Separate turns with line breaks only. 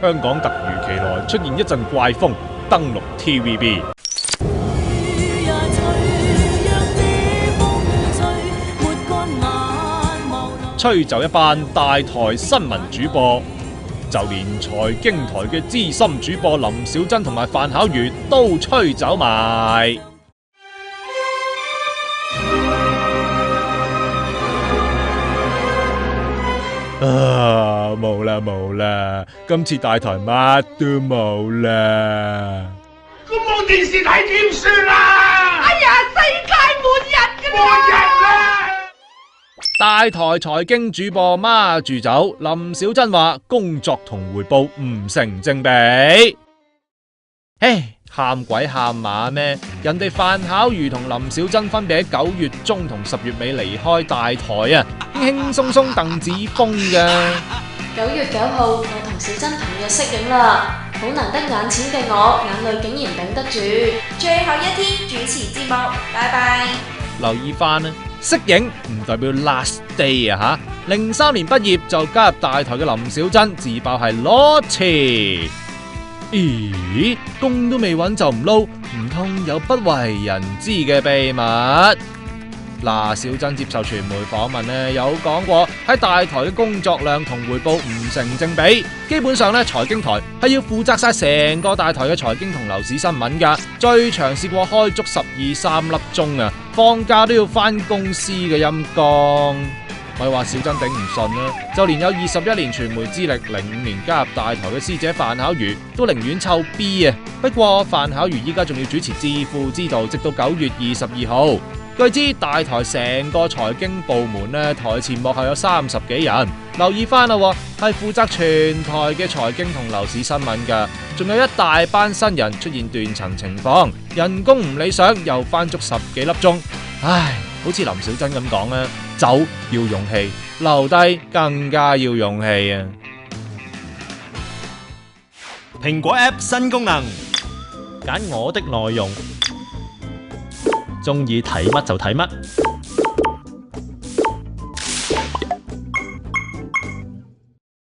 香港突如其來出現一陣怪風，登陸 TVB。吹走一班大台新聞主播，就連財經台嘅資深主播林小珍同埋范巧如都吹走埋。冇啦冇啦，今次大台乜都冇啦。
咁冇電視睇點算啊？哎呀，世界末日㗎啦！末日啦！
大台財經主播孖住走，林小珍話工作同回報唔成正比。唉，喊鬼喊馬咩？人哋范巧如同林小珍分別喺9月中同10月尾離開大台啊，輕輕鬆鬆鄧子峰㗎。
9月9號，我同小珍同日息影啦，好難得眼淺嘅我，眼淚竟然頂得住。
最後一天主持節目，拜拜。
留意翻啊，息影唔代表 last day 啊吓。03年畢業就加入大台嘅林小珍自爆係裸辭。咦，工都未揾就唔撈，唔通有不為人知嘅秘密？嗱，小珍接受傳媒訪問呢，有講過喺大台嘅工作量同回報唔成正比，基本上呢，財經台係要負責晒成個大台嘅財經同樓市新聞噶，最長試過開足12-13粒鐘啊，放假都要翻公司嘅陰公。咪話小珍頂唔順啦，就連有21年傳媒資歷、05年加入大台嘅師姐范巧如都寧願湊 B 啊。不過范巧如依家仲要主持《致富之道》，直到9月22號。據知大台成個財經部門呢，台前幕後有30幾人，留意翻啦，係負責全台嘅財經同樓市新聞噶，仲有一大班新人出現斷層情況，人工唔理想，又翻足10幾粒鐘，唉，好似林小珍咁講啊，走要勇氣，留低更加要勇氣啊！
蘋果 App 新功能，
揀我的內容，鍾意睇乜就睇乜。